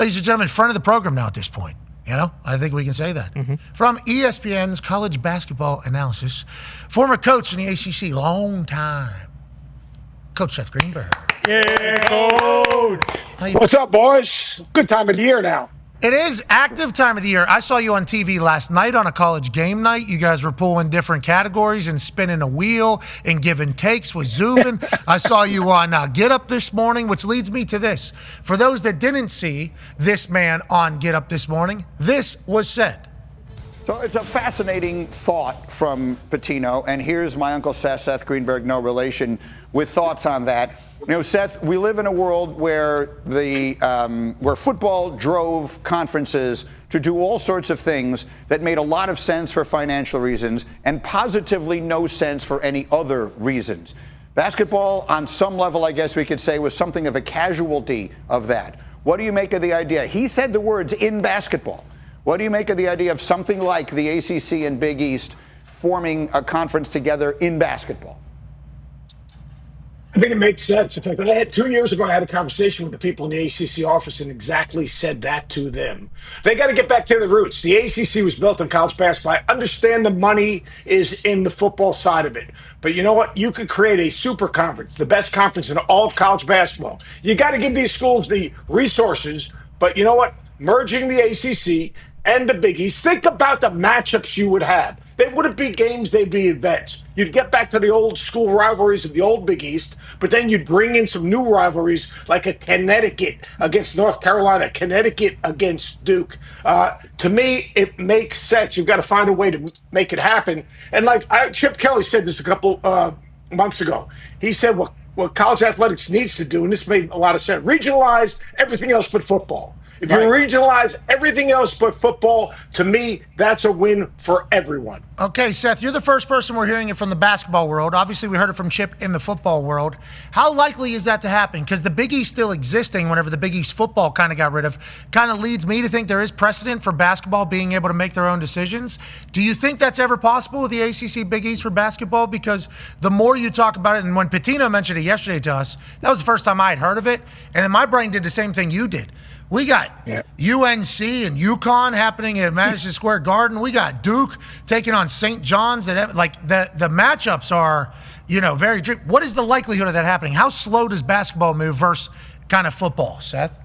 ladies and gentlemen, front of the program now at this point. You know, I think we can say that. From ESPN's college basketball analysis, former coach in the ACC, long time, Coach Seth Greenberg. Yeah, Coach. What's up, boys? Good time of the year now. It is active time of the year. I saw you on TV last night on a college game night. You guys were pulling different categories and spinning a wheel and giving takes with Zubin. I saw you on Get Up this morning, which leads me to this. For those that didn't see this man on Get Up this morning, this was said. So it's a fascinating thought from Pitino, and here's my Uncle Seth Greenberg, no relation, with thoughts on that. You know, Seth, we live in a world where where football drove conferences to do all sorts of things that made a lot of sense for financial reasons and positively no sense for any other reasons. Basketball, on some level, I guess we could say, was something of a casualty of that. What do you make of the idea? He said the words "in basketball." What do you make of the idea of something like the ACC and Big East forming a conference together in basketball? I think it makes sense. In fact, 2 years ago, I had a conversation with the people in the ACC office and exactly said that to them. They got to get back to the roots. The ACC was built on college basketball. I understand the money is in the football side of it. But you know what? You could create a super conference, the best conference in all of college basketball. You got to give these schools the resources. But you know what? Merging the ACC and the Big East, think about the matchups you would have. They wouldn't be games, they'd be events. You'd get back to the old school rivalries of the old Big East, but then you'd bring in some new rivalries like a Connecticut against North Carolina, Connecticut against Duke. To me, it makes sense. You've got to find a way to make it happen. And like Chip Kelly said this a couple months ago, he said what college athletics needs to do, and this made a lot of sense, regionalize everything else but football. If you regionalize everything else but football, to me, that's a win for everyone. Okay, Seth, you're the first person we're hearing it from the basketball world. Obviously, we heard it from Chip in the football world. How likely is that to happen? Because the Big East still existing whenever the Big East football kind of got rid of, kind of leads me to think there is precedent for basketball being able to make their own decisions. Do you think that's ever possible with the ACC Big East for basketball? Because the more you talk about it, and when Pitino mentioned it yesterday to us, that was the first time I had heard of it. And then my brain did the same thing you did. We got UNC and UConn happening at Madison Square Garden. We got Duke taking on St. John's. Like the matchups are, very. What is the likelihood of that happening? How slow does basketball move versus kind of football, Seth?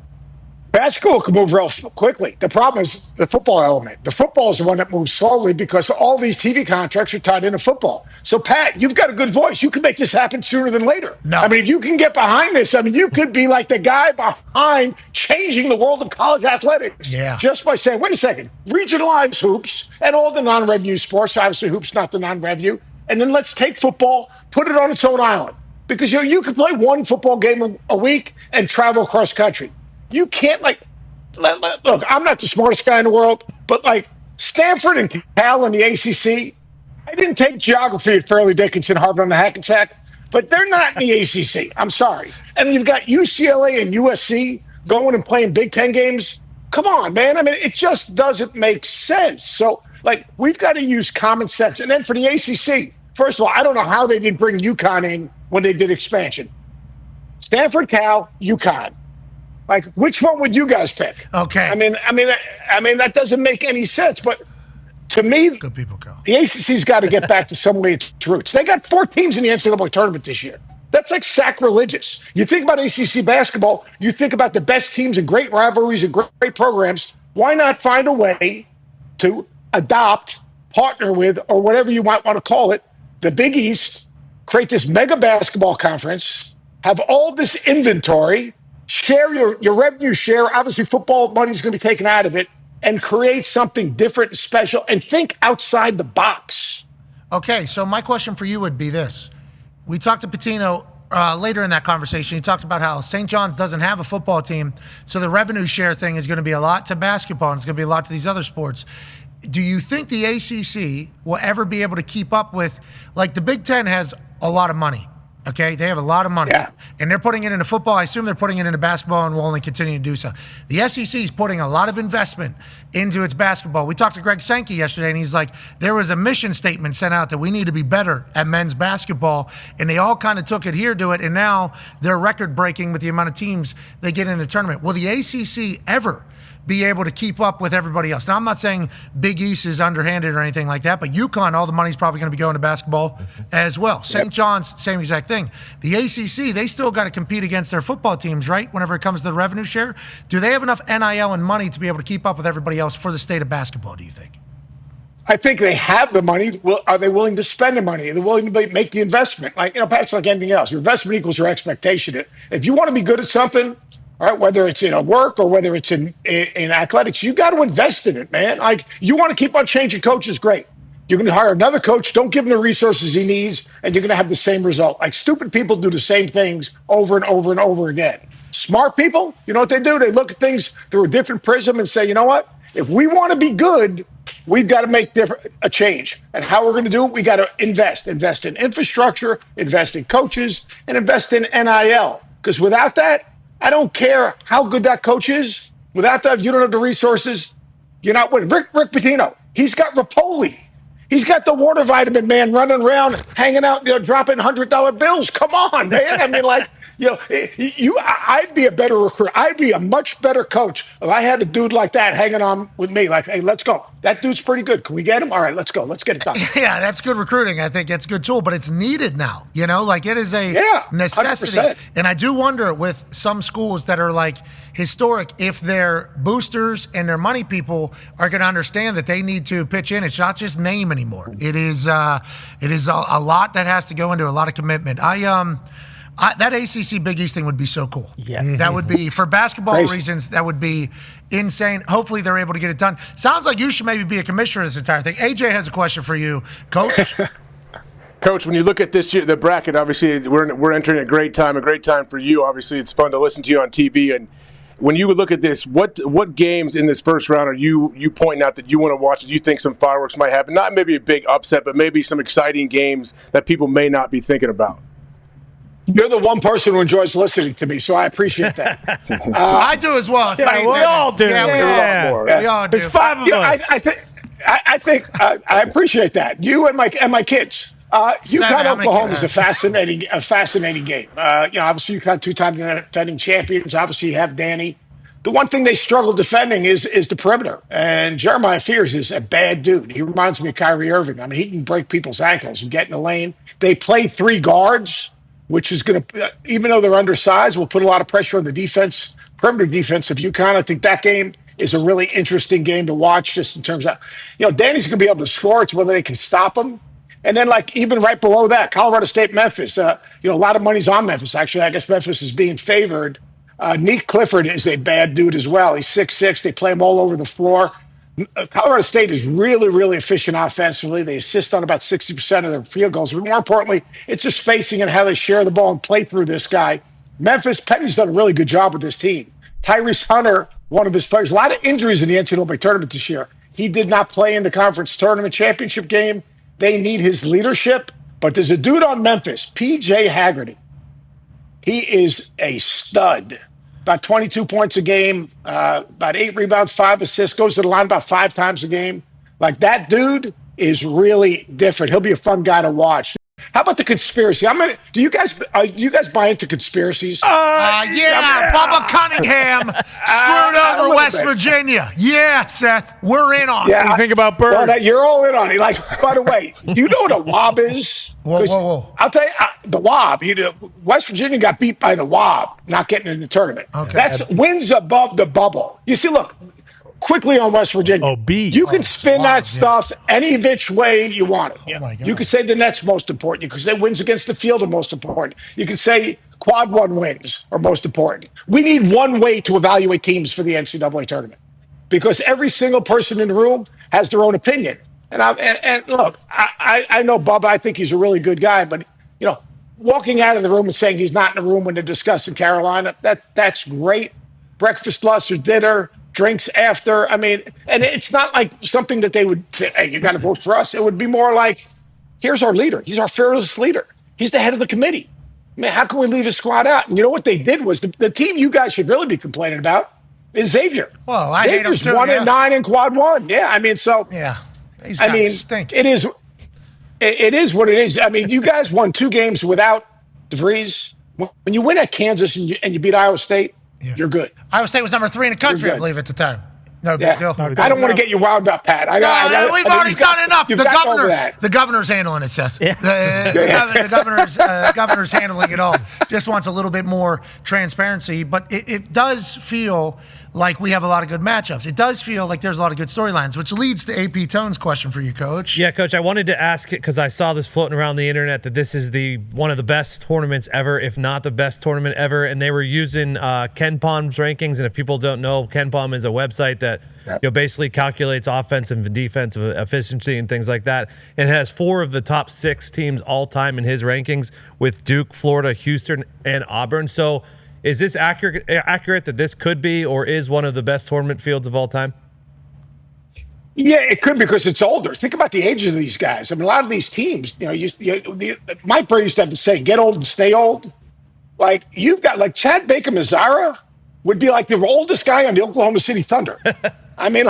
Basketball can move real quickly. The problem is the football element. The football is the one that moves slowly because all these TV contracts are tied into football. So, Pat, you've got a good voice. You can make this happen sooner than later. No. I mean, if you can get behind this, you could be like the guy behind changing the world of college athletics. Yeah. Just by saying, wait a second, regionalize hoops and all the non-revenue sports. Obviously, hoops not the non-revenue. And then let's take football, put it on its own island. Because you can play one football game a week and travel across country. You can't, look, I'm not the smartest guy in the world, but Stanford and Cal in the ACC, I didn't take geography at Fairleigh Dickinson, Harvard on the Hackensack, but they're not in the ACC. I'm sorry. And you've got UCLA and USC going and playing Big Ten games. Come on, man. I mean, it just doesn't make sense. So, we've got to use common sense. And then for the ACC, first of all, I don't know how they didn't bring UConn in when they did expansion. Stanford, Cal, UConn. Which one would you guys pick? Okay. I mean, that doesn't make any sense. But to me, good people go. The ACC's got to get back to some way its roots. They got 4 teams in the NCAA tournament this year. That's sacrilegious. You think about ACC basketball, you think about the best teams and great rivalries and great programs. Why not find a way to adopt, partner with, or whatever you might want to call it, the Big East, create this mega basketball conference, have all this inventory, share your revenue share. Obviously, football money is going to be taken out of it, and create something different and special, and think outside the box. Okay, so my question for you would be this. We talked to Pitino later in that conversation. He talked about how St. John's doesn't have a football team, so the revenue share thing is going to be a lot to basketball, and it's going to be a lot to these other sports. Do you think the ACC will ever be able to keep up with, the Big Ten has a lot of money? Okay, they have a lot of money. Yeah. And they're putting it into football. I assume they're putting it into basketball and will only continue to do so. The SEC is putting a lot of investment into its basketball. We talked to Greg Sankey yesterday, and he's like, there was a mission statement sent out that we need to be better at men's basketball, and they all kind of took adhere to it, and now they're record-breaking with the amount of teams they get in the tournament. Will the ACC ever be able to keep up with everybody else. Now, I'm not saying Big East is underhanded or anything like that, but UConn, all the money's probably going to be going to basketball as well. St. John's, same exact thing. The ACC, they still got to compete against their football teams, right, whenever it comes to the revenue share. Do they have enough NIL and money to be able to keep up with everybody else for the state of basketball, do you think? I think they have the money. Well, are they willing to spend the money? Are they willing to make the investment? Like, Pat's like anything else. Your investment equals your expectation. If you want to be good at something, all right, whether it's in a work or whether it's in athletics, you got to invest in it, man. Like, you want to keep on changing coaches, great. You're going to hire another coach, don't give him the resources he needs, and you're going to have the same result. Like, stupid people do the same things over and over and over again. Smart people, you know what they do? They look at things through a different prism and say, you know what? If we want to be good, we've got to make a change. And how we're going to do it, we got to invest in infrastructure, invest in coaches, and invest in NIL. Because without that, I don't care how good that coach is. Without that, if you don't have the resources, you're not winning. Rick Pitino, he's got Rapoli. He's got the water vitamin man running around, hanging out, dropping $100 bills. Come on, man. I mean, like, I'd be a better recruiter. I'd be a much better coach if I had a dude like that hanging on with me. Like, hey, let's go. That dude's pretty good. Can we get him? All right, let's go. Let's get it done. Yeah, that's good recruiting. I think it's a good tool, but it's needed now. Like it is a necessity. 100%. And I do wonder with some schools that are like historic, if their boosters and their money people are going to understand that they need to pitch in. It's not just name anymore. It is a lot that has to go into a lot of commitment. That ACC Big East thing would be so cool. Yes. That would be, for basketball reasons, that would be insane. Hopefully they're able to get it done. Sounds like you should maybe be a commissioner of this entire thing. AJ has a question for you, Coach. Coach, when you look at this year, the bracket, obviously we're entering a great time for you. Obviously, it's fun to listen to you on TV. And when you look at this, what games in this first round are you pointing out that you want to watch? Do you think some fireworks might happen? Not maybe a big upset, but maybe some exciting games that people may not be thinking about. You're the one person who enjoys listening to me, so I appreciate that. I do as well. Yeah, we all do. Yeah, we all do. There's 5 of us. I appreciate that. You and my kids. UConn Oklahoma is a fascinating game. Obviously UConn 2-time defending champions. Obviously you have Danny. The one thing they struggle defending is the perimeter. And Jeremiah Fears is a bad dude. He reminds me of Kyrie Irving. I mean, he can break people's ankles and get in the lane. They play 3 guards, which is going to, even though they're undersized, will put a lot of pressure on the defense, perimeter defense of UConn. I think that game is a really interesting game to watch, just in terms of, Danny's going to be able to score. It's whether they can stop him. And then, like, even right below that, Colorado State, Memphis. A lot of money's on Memphis. Actually, I guess Memphis is being favored. Nick Clifford is a bad dude as well. He's 6'6". They play him all over the floor. Colorado State is really, really efficient offensively. They assist on about 60% of their field goals. But more importantly, it's the spacing and how they share the ball and play through this guy. Memphis, Petty's done a really good job with this team. Tyrese Hunter, one of his players, a lot of injuries in the NCAA tournament this year. He did not play in the conference tournament championship game. They need his leadership. But there's a dude on Memphis, P.J. Haggerty. He is a stud. About 22 points a game, about 8 rebounds, 5 assists, goes to the line about 5 times a game. Like, that dude is really different. He'll be a fun guy to watch. How about the conspiracy? Do you guys buy into conspiracies? Yeah, Bubba Cunningham screwed over West Virginia. Yeah, Seth, we're in on it. What do you think about Bird? Well, you're all in on it. Like, by the way, do you know what a wob is? Whoa. I'll tell you, the wob. West Virginia got beat by the wob, not getting in the tournament. Okay. That's wins above the bubble. You see, look, quickly on West Virginia. You can spin that stuff any which way you want it. Oh my God. You could say the net's most important. You could say wins against the field are most important. You could say quad 1 wins are most important. We need one way to evaluate teams for the NCAA tournament, because every single person in the room has their own opinion. And look, I know Bubba. I think he's a really good guy, but walking out of the room and saying he's not in the room when they're discussing Carolina, that's great. Breakfast, lunch, or dinner. Drinks after. I mean, and it's not like something that they would say, hey, you got to vote for us. It would be more like, here's our leader. He's our fearless leader. He's the head of the committee. I mean, how can we leave his squad out? And you know what they did was the team you guys should really be complaining about is Xavier. Well, I Xavier's hate him too. 1-9 in quad 1. Yeah, I mean, so. Yeah, these guys stink. It is what it is. I mean, you guys won 2 games without DeVries. When you win at Kansas and you beat Iowa State, you're good. Iowa State was number 3 in the country, I believe, at the time. No big deal. I don't want to get you wound up, Pat. We've already done enough. The governor's handling it, Seth. Yeah. The governor's handling it all. Just wants a little bit more transparency. But it does feel like we have a lot of good matchups. It does feel like there's a lot of good storylines, which leads to AP Tone's question for you, Coach. Yeah, Coach, I wanted to ask it because I saw this floating around the internet that this is one of the best tournaments ever, if not the best tournament ever. And they were using KenPom's rankings. And if people don't know, KenPom is a website that basically calculates offensive and defensive efficiency and things like that. And it has 4 of the top 6 teams all time in his rankings with Duke, Florida, Houston, and Auburn. So is this accurate that this could be or is one of the best tournament fields of all time? Yeah, it could because it's older. Think about the ages of these guys. I mean, a lot of these teams, Mike Brady used to have to say, get old and stay old. Like, you've got, like, Chad Baker-Mazara would be like the oldest guy on the Oklahoma City Thunder. I mean,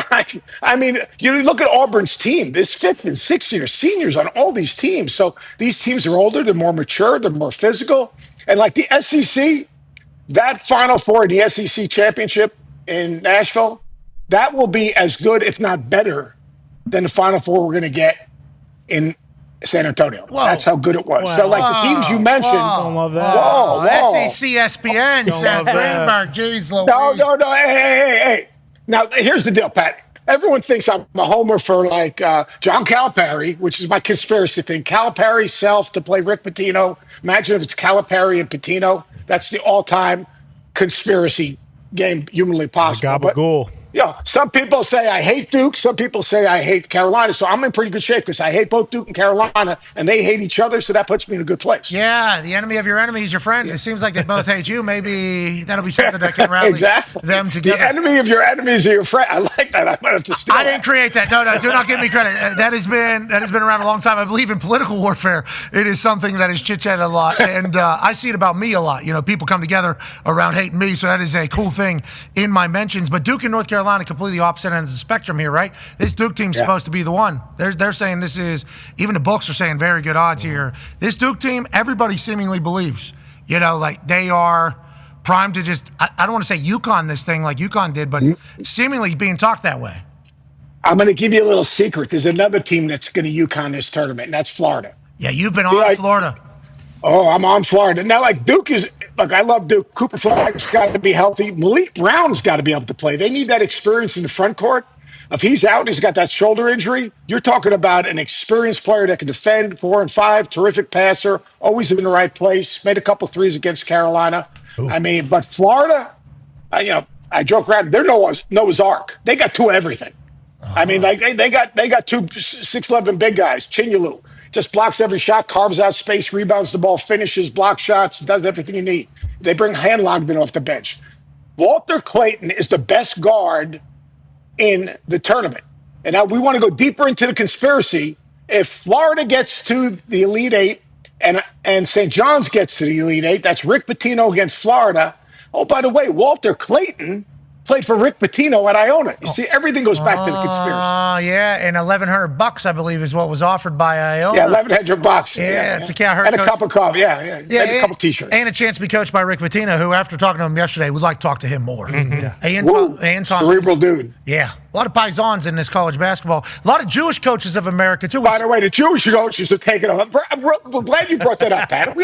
you look at Auburn's team, this 5th and 6th year seniors on all these teams. So these teams are older, they're more mature, they're more physical. And like the SEC, that Final Four in the SEC championship in Nashville, that will be as good, if not better, than the Final Four we're going to get in San Antonio. Whoa. That's how good it was. So, like the teams you mentioned. Don't love that. SEC, ESPN, Seth Greenberg, jeez Louise. No. Hey. Now, here's the deal, Pat. Everyone thinks I'm a homer for, like, John Calipari, which is my conspiracy thing. Calipari self to play Rick Pitino. Imagine if it's Calipari and Pitino. That's the all-time conspiracy game humanly possible. Gabagool. Some people say I hate Duke. Some people say I hate Carolina. So I'm in pretty good shape because I hate both Duke and Carolina, and they hate each other. So that puts me in a good place. Yeah, the enemy of your enemy is your friend. It seems like they both hate you. Maybe that'll be something that can rally them together. The enemy of your enemies are your friend. I like that. I might have to steal I didn't create that. No, do not give me credit. That has been around a long time. I believe in political warfare. It is something that is chit-chatted a lot, and I see it about me a lot. People come together around hating me, so that is a cool thing in my mentions. But Duke and North Carolina completely opposite ends of the spectrum here, right? This Duke team's supposed to be the one. They're saying this is, even the books are saying very good odds here. This Duke team, everybody seemingly believes, like they are primed to just, I don't want to say UConn this thing like UConn did, but seemingly being talked that way. I'm going to give you a little secret. There's another team that's going to UConn this tournament, and that's Florida. Yeah, you've been on Florida. Oh, I'm on Florida. Now, like, Duke is, look, I love Duke. Cooper Flag's got to be healthy. Malik Brown's got to be able to play. They need that experience in the front court. If he's out, he's got that shoulder injury. You're talking about an experienced player that can defend 4 and 5, terrific passer, always in the right place, made a couple threes against Carolina. Ooh. I mean, but Florida, I joke around, they're Noah's Ark. They got 2 of everything. I mean, like they got 2 6'11" big guys. Chinyalu just blocks every shot, carves out space, rebounds the ball, finishes, blocks shots, does everything you need. They bring Longman off the bench. Walter Clayton is the best guard in the tournament. And now we want to go deeper into the conspiracy. If Florida gets to the Elite Eight and St. John's gets to the Elite Eight, that's Rick Pitino against Florida. Oh, by the way, Walter Clayton played for Rick Pitino at Iona. You see, everything goes back to the conspiracy. Yeah, and $1,100, I believe, is what was offered by Iona. Yeah, $1,100. Yeah. To get her and a cup of coffee. Yeah. And a couple T-shirts. And a chance to be coached by Rick Pitino, who, after talking to him yesterday, would like to talk to him more. Mm-hmm. Yeah. Cerebral dude. Yeah. A lot of paisans in this college basketball. A lot of Jewish coaches of America, too. By the way, the Jewish coaches are taking off. I'm glad you brought that up, Pat.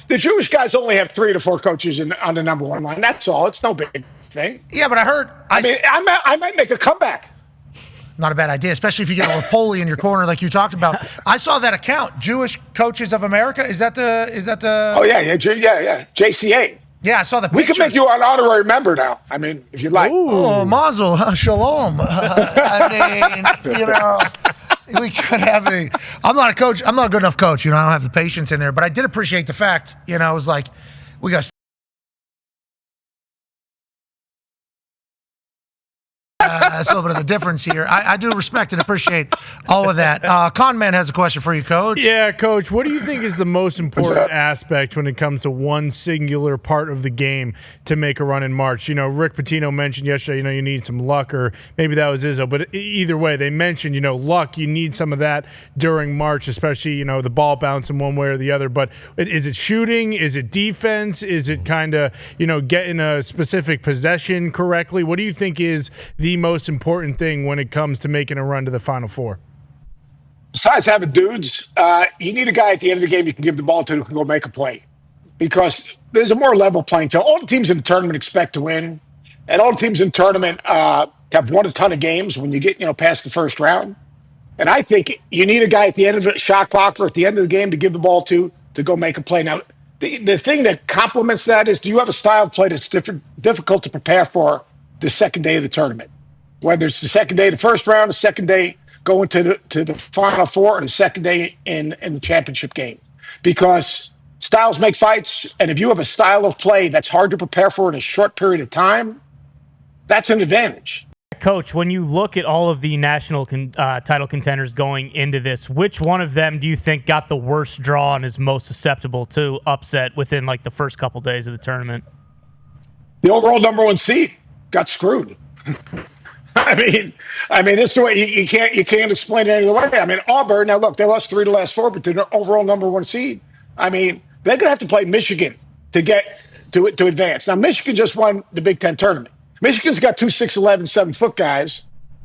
The Jewish guys only have 3 to 4 coaches on the number 1 line. That's all. It's no big thing. Yeah, but I heard. I might make a comeback. Not a bad idea, especially if you get a Rapoli in your corner like you talked about. I saw that account, Jewish Coaches of America. Is that the? Oh yeah, JCA. Yeah, I saw the picture. We can make you an honorary member now. I mean, if you'd like. Oh, mazel, shalom. We could have I'm not a coach. I'm not a good enough coach. I don't have the patience in there. But I did appreciate the fact. It was like we got. That's a little bit of the difference here. I do respect and appreciate all of that. Conman has a question for you, Coach. Yeah, Coach. What do you think is the most important aspect when it comes to one singular part of the game to make a run in March? Rick Pitino mentioned yesterday, you need some luck, or maybe that was Izzo. But either way, they mentioned, luck. You need some of that during March, especially, the ball bouncing one way or the other. But is it shooting? Is it defense? Is it kind of, getting a specific possession correctly? What do you think is the most important thing when it comes to making a run to the Final Four? Besides having dudes, you need a guy at the end of the game you can give the ball to who can go make a play, because there's a more level playing field. All the teams in the tournament expect to win, and all the teams in the tournament have won a ton of games when you get past the first round. And I think you need a guy at the end of the shot clock or at the end of the game to give the ball to go make a play. Now, the thing that complements that is, do you have a style of play that's difficult to prepare for the second day of the tournament? Whether it's the second day of the first round, the second day going to the Final Four, or the second day in the championship game. Because styles make fights, and if you have a style of play that's hard to prepare for in a short period of time, that's an advantage. Coach, when you look at all of the national title contenders going into this, which one of them do you think got the worst draw and is most susceptible to upset within like the first couple days of the tournament? The overall number one seed got screwed. I mean, this is the way you can't explain it any other way. I mean, Auburn. Now look, they lost 3 of the last 4, but they're the overall number one seed. I mean, they're gonna have to play Michigan to get to advance. Now, Michigan just won the Big Ten tournament. Michigan's got 2 6'11", 7-foot guys,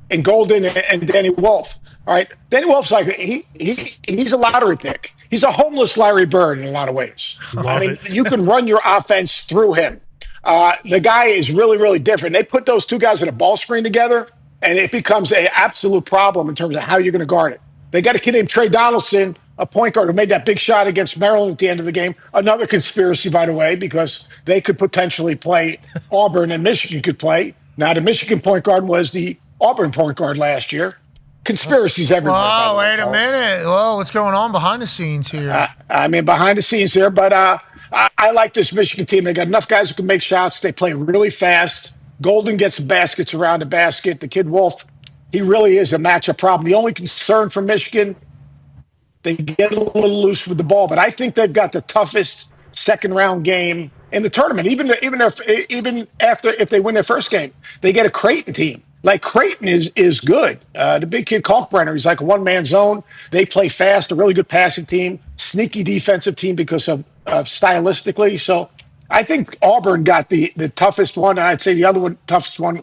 and Golden and Danny Wolf. All right, Danny Wolf's like he's a lottery pick. He's a homeless Larry Bird in a lot of ways. You can run your offense through him. The guy is really, really different. They put those 2 guys in a ball screen together, and it becomes an absolute problem in terms of how you're going to guard it. They got a kid named Trey Donaldson, a point guard who made that big shot against Maryland at the end of the game. Another conspiracy, by the way, because they could potentially play Auburn and Michigan could play. Now, the Michigan point guard was the Auburn point guard last year. Conspiracies everywhere. Oh, wait a minute. Whoa, what's going on behind the scenes here? Behind the scenes here, but I like this Michigan team. They got enough guys who can make shots. They play really fast. Golden gets baskets around the basket. The kid Wolf, he really is a matchup problem. The only concern for Michigan, they get a little loose with the ball, but I think they've got the toughest second round game in the tournament. Even after if they win their first game, they get a Creighton team. Like Creighton is good. The big kid Kalkbrenner, he's like a one-man zone. They play fast, a really good passing team, sneaky defensive team because of stylistically. So I think Auburn got the toughest one, and I'd say the other one, toughest one,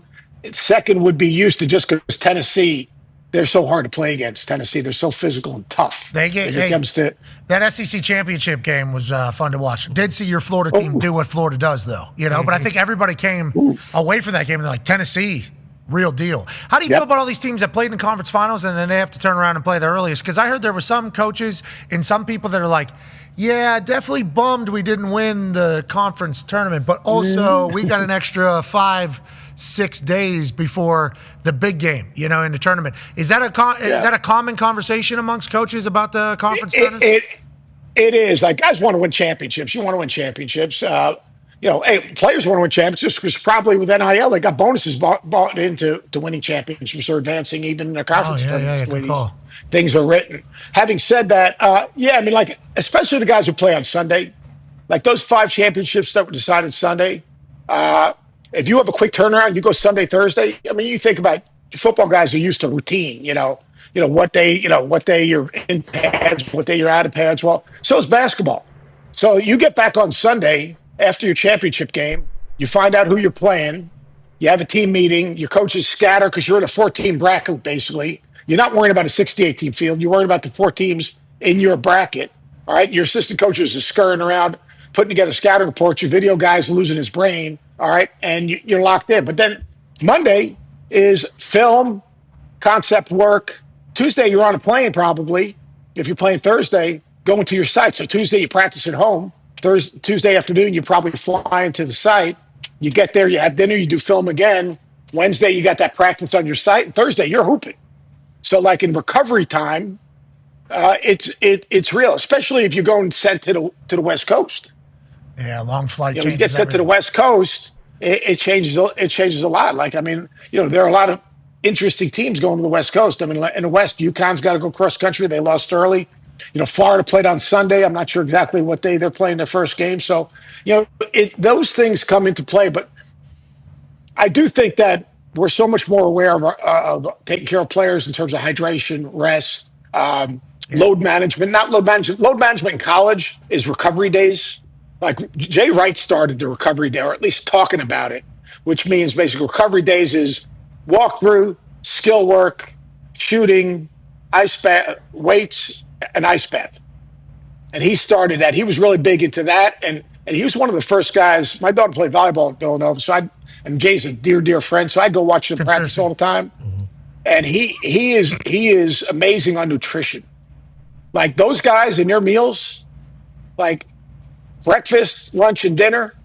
second would be Houston, just because Tennessee, they're so hard to play against. Tennessee, they're so physical and tough. That SEC championship game was fun to watch. Did see your Florida team do what Florida does, though. But I think everybody came away from that game and they're like, Tennessee, real deal. How do you feel about all these teams that played in the conference finals and then they have to turn around and play the earliest? Because I heard there were some coaches and some people that are like, yeah, definitely bummed we didn't win the conference tournament, but also we got an extra 5-6 days before the big game, in the tournament. Is that a common conversation amongst coaches about the conference tournament? It is. Like, guys want to win championships. You want to win championships. Players want to win championships because probably with NIL, they got bonuses bought into winning championships or advancing even in their conference tournaments. Good call. Things are written. Having said that, especially the guys who play on Sunday, like those 5 championships that were decided Sunday, if you have a quick turnaround, you go Sunday, Thursday. You think about football guys are used to routine, what day you're in pads, what day you're out of pads. Well, so is basketball. So you get back on Sunday after your championship game, you find out who you're playing, you have a team meeting, your coaches scatter because you're in a 4-team bracket, basically. You're not worrying about a 68-team field. You're worrying about the 4 teams in your bracket. All right. Your assistant coaches are scurrying around, putting together scouting reports. Your video guy's losing his brain. All right. And you're locked in. But then Monday is film, concept work. Tuesday, you're on a plane probably. If you're playing Thursday, going to your site. So Tuesday, you practice at home. Tuesday afternoon, you probably fly into the site. You get there, you have dinner, you do film again. Wednesday, you got that practice on your site. And Thursday, you're hooping. So, like in recovery time, it's real, especially if you're going sent to the West Coast. Yeah, long flight. You get sent to the West Coast, it changes a lot. Like, there are a lot of interesting teams going to the West Coast. In the West, UConn's got to go cross country. They lost early. Florida played on Sunday. I'm not sure exactly what day they're playing their first game. So, those things come into play. But I do think that we're so much more aware of taking care of players in terms of hydration, rest, load management. Not load management. Load management in college is recovery days. Like Jay Wright started the recovery day, or at least talking about it, which means basically recovery days is walk through, skill work, shooting, ice bath, weights, and ice bath. And he started that. He was really big into that, and he was one of the first guys. My daughter played volleyball at Villanova, and Jay's a dear friend, so I go watch him practice all the time. And he is amazing on nutrition. Like those guys in their meals, like breakfast, lunch, and dinner,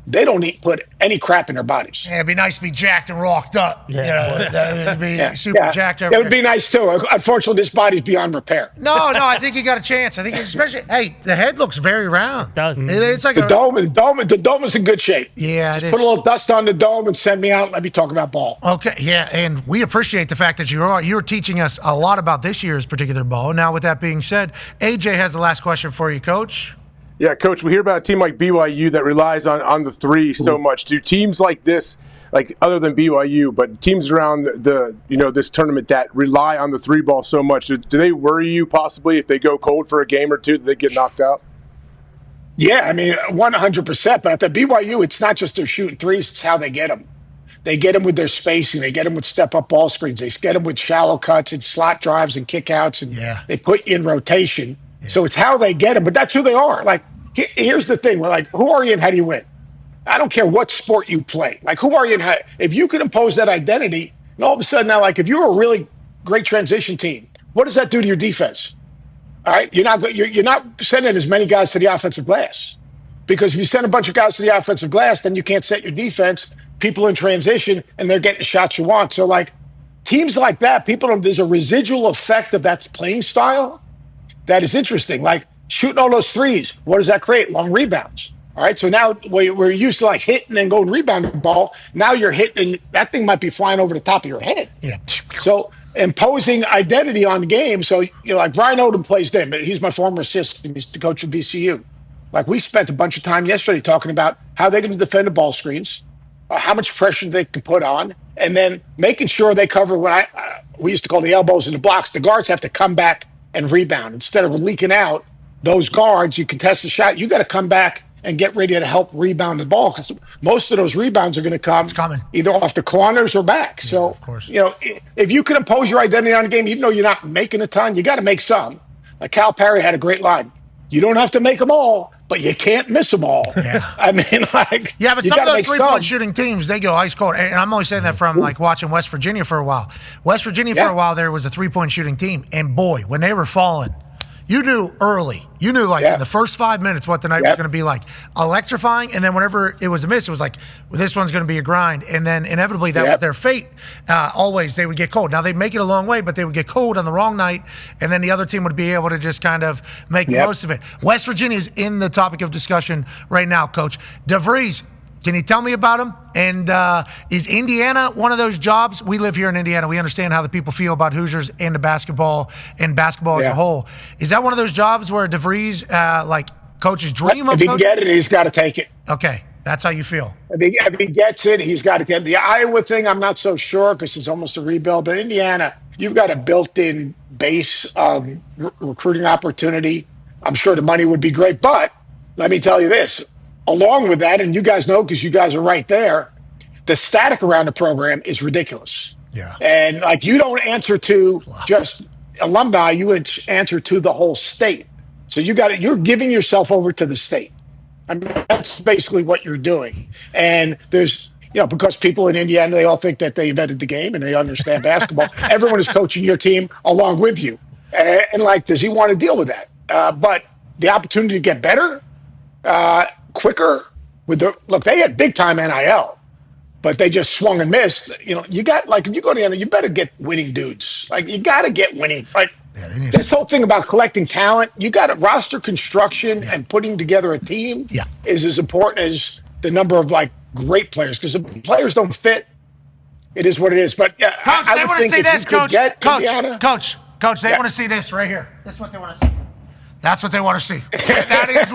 they don't put any crap in their bodies. Yeah, it'd be nice to be jacked and rocked up. Yeah. It'd be super jacked. It would be nice too. Unfortunately, this body's beyond repair. No, I think you got a chance. I think especially, the head looks very round. It does. It's like the dome is in good shape. Yeah, it is. Put a little dust on the dome and send me out. Let me talk about ball. Okay, yeah, and we appreciate the fact that you're teaching us a lot about this year's particular ball. Now, with that being said, AJ has the last question for you, Coach. Yeah, Coach, we hear about a team like BYU that relies on the three so much. Do teams like this, like other than BYU, but teams around this tournament that rely on the three ball so much, do they worry you possibly if they go cold for a game or two that they get knocked out? Yeah, I mean, 100%. But at the BYU, it's not just they're shooting threes, it's how they get them. They get them with their spacing. They get them with step-up ball screens. They get them with shallow cuts and slot drives and kickouts, and they put you in rotation. So it's how they get them, but that's who they are. Like, here's the thing. We're like, who are you and how do you win? I don't care what sport you play. Like, who are you and how? If you can impose that identity, and all of a sudden now, like, if you're a really great transition team, what does that do to your defense? All right, you're not sending as many guys to the offensive glass, because if you send a bunch of guys to the offensive glass, then you can't set your defense. People in transition, and they're getting the shots you want. So, like, teams like that, there's a residual effect of that playing style that is interesting. Like shooting all those threes, what does that create? Long rebounds. All right, so now we're used to like hitting and going rebound the ball. Now you're hitting, that thing might be flying over the top of your head. Yeah. So imposing identity on the game. So, like Brian Odom plays them, but he's my former assistant. He's the coach of VCU. Like we spent a bunch of time yesterday talking about how they're going to defend the ball screens, how much pressure they can put on, and then making sure they cover what we used to call the elbows and the blocks. The guards have to come back and rebound. Instead of leaking out, those guards, you contest the shot, you got to come back and get ready to help rebound the ball, because most of those rebounds are going to come either off the corners or back. So, of course. If you can impose your identity on the game, even though you're not making a ton, you got to make some. Like Cal Perry had a great line. You don't have to make them all, but you can't miss them all. Yeah. I mean, like, yeah, but some of those three-point shooting teams, they go ice cold. And I'm only saying that from like watching West Virginia for a while. West Virginia for a while there was a three-point shooting team, and boy, when they were falling, you knew early. You knew in the first 5 minutes what the night was going to be like. Electrifying, and then whenever it was a miss, it was like, well, this one's going to be a grind. And then inevitably that was their fate. Always they would get cold. Now they'd make it a long way, but they would get cold on the wrong night, and then the other team would be able to just kind of make the most of it. West Virginia is in the topic of discussion right now, Coach. DeVries, can you tell me about him? And is Indiana one of those jobs? We live here in Indiana. We understand how the people feel about Hoosiers and the basketball and basketball as a whole. Is that one of those jobs where DeVries, coaches dream of? If he can get it, he's got to take it. Okay, that's how you feel. If he gets it, he's got to get it. The Iowa thing, I'm not so sure because it's almost a rebuild. But Indiana, you've got a built-in base of recruiting opportunity. I'm sure the money would be great. But let me tell you this. Along with that, and you guys know because you guys are right there, the static around the program is ridiculous. Yeah. And like you don't answer to just alumni, you answer to the whole state. So you're giving yourself over to the state. I mean, that's basically what you're doing. And there's, because people in Indiana, they all think that they invented the game and they understand basketball. Everyone is coaching your team along with you. And like, does he want to deal with that? But the opportunity to get better, quicker they had big time NIL, but they just swung and missed. You got if you go to the you better get winning dudes. Like you got to get winning. Like this whole thing about collecting talent, you got to roster construction and putting together a team is as important as the number of great players, because if players don't fit, it is what it is. But Coach, I they want to see this, Coach. Coach, they want to see this right here. This is what they want to see. That's what they want to see. That is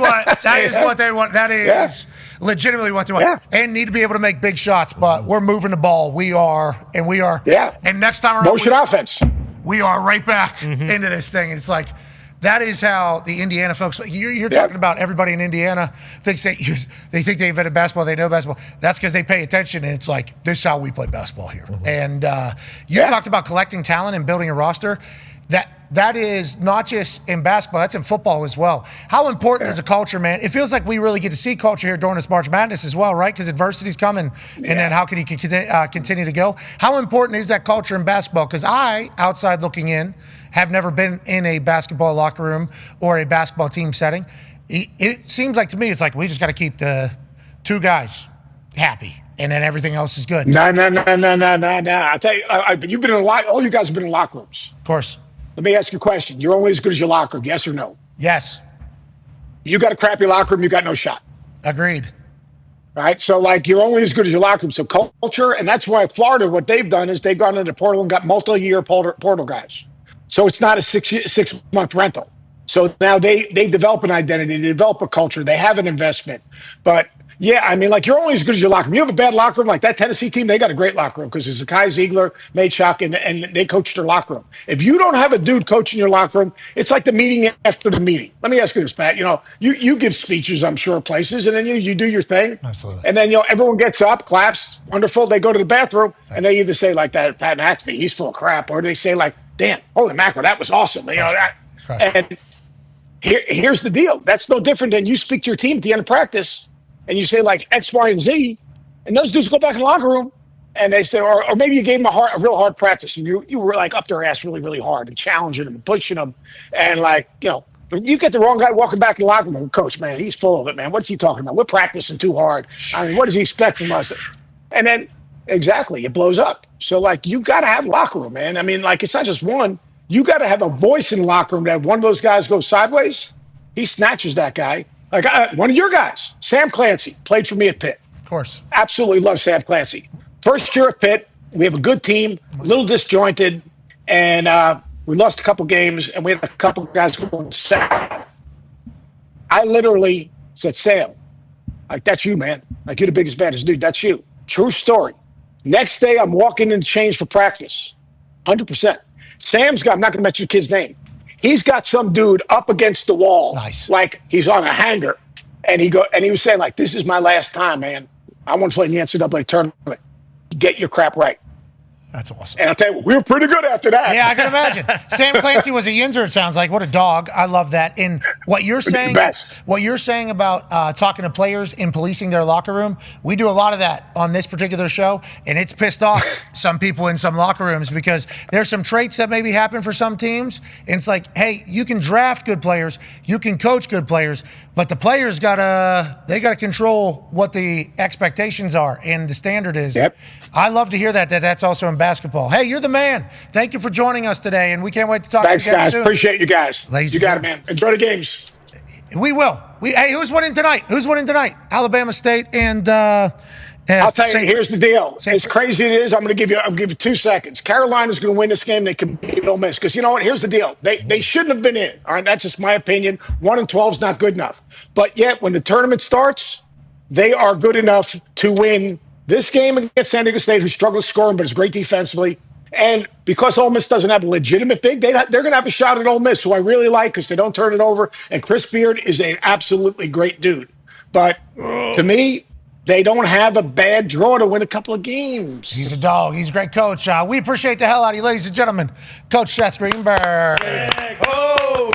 what they want. That is legitimately what they want. Yeah. And need to be able to make big shots, but we're moving the ball. We are. Yeah. And next time around, motion offense. We are right back into this thing. And it's like, That is how the Indiana folks. You're talking about everybody in Indiana thinks they think they invented basketball. They know basketball. That's because they pay attention, and it's like, this is how we play basketball here. And you talked about collecting talent and building a roster. That is not just in basketball. That's in football as well. How important is a culture, man? It feels like we really get to see culture here during this March Madness as well, right? Because adversity's coming, and then how can you continue to go? How important is that culture in basketball? Because I, outside looking in, have never been in a basketball locker room or a basketball team setting. It seems like to me, it's like we just got to keep the two guys happy, and then everything else is good. No. I tell you, you've been in all you guys have been in locker rooms. Of course. Let me ask you a question. You're only as good as your locker room, yes or no? Yes. You got a crappy locker room, you got no shot. Agreed. All right, so you're only as good as your locker room. So culture, and that's why Florida, what they've done is they've gone into the portal and got multi-year portal guys. So it's not a 6-month rental. So now they develop an identity, they develop a culture, they have an investment. But yeah, I mean, you're only as good as your locker room. You have a bad locker room, like that Tennessee team, they got a great locker room because there's Kai Ziegler, Maychuk, and they coached their locker room. If you don't have a dude coaching your locker room, it's like the meeting after the meeting. Let me ask you this, Pat. You give speeches, I'm sure, places, and then you do your thing. Absolutely. And then, everyone gets up, claps, wonderful. They go to the bathroom, and they either say like that, Pat McAfee, he's full of crap, or they say like, damn, holy mackerel, that was awesome. And here's the deal. That's no different than you speak to your team at the end of practice, and you say like X, Y, and Z, and those dudes go back in the locker room, and they say, or maybe you gave them a real hard practice, and you were like up their ass really, really hard and challenging them and pushing them, and you get the wrong guy walking back in the locker room, coach, man, he's full of it, man. What's he talking about? We're practicing too hard. I mean, what does he expect from us? And then, exactly, it blows up. So, you got to have locker room, man. I mean, it's not just one. You got to have a voice in the locker room that if one of those guys goes sideways, he snatches that guy. One of your guys, Sam Clancy, played for me at Pitt. Of course. Absolutely love Sam Clancy. First year at Pitt, we have a good team, a little disjointed, and we lost a couple games, and we had a couple guys going south. I literally said, Sam, that's you, man. You're the biggest, baddest dude. That's you. True story. Next day, I'm walking in to change for practice. 100%. Sam's got, I'm not going to mention the kid's name. He's got some dude up against the wall. Nice. Like he's on a hanger. And he was saying, this is my last time, man. I want to play in the NCAA tournament. Get your crap right. That's awesome. And I'll tell you, we were pretty good after that. Yeah, I can imagine. Sam Clancy was a yinzer, it sounds like. What a dog. I love that. And what you're saying about talking to players and policing their locker room, we do a lot of that on this particular show, and it's pissed off some people in some locker rooms because there's some traits that maybe happen for some teams. And it's like, hey, you can draft good players, you can coach good players, but the players gotta control what the expectations are and the standard is. Yep. I love to hear that's also in basketball. Hey, you're the man. Thank you for joining us today, and we can't wait to talk to you again guys. soon. Appreciate you guys. Ladies you got it, man. Enjoy the games. We will. Hey, who's winning tonight? Alabama State and I'll tell you, here's the deal. As crazy as it is, I'll give you 2 seconds. Carolina's going to win this game. They can beat Ole Miss. Because you know what? Here's the deal. They shouldn't have been in. All right, that's just my opinion. 1-12 is not good enough. But yet, when the tournament starts, they are good enough to win this game against San Diego State, who struggles scoring but is great defensively. And because Ole Miss doesn't have a legitimate big, they're going to have a shot at Ole Miss, who I really like because they don't turn it over. And Chris Beard is an absolutely great dude. But to me, they don't have a bad draw to win a couple of games. He's a dog. He's a great coach. We appreciate the hell out of you, ladies and gentlemen. Coach Seth Greenberg. Oh,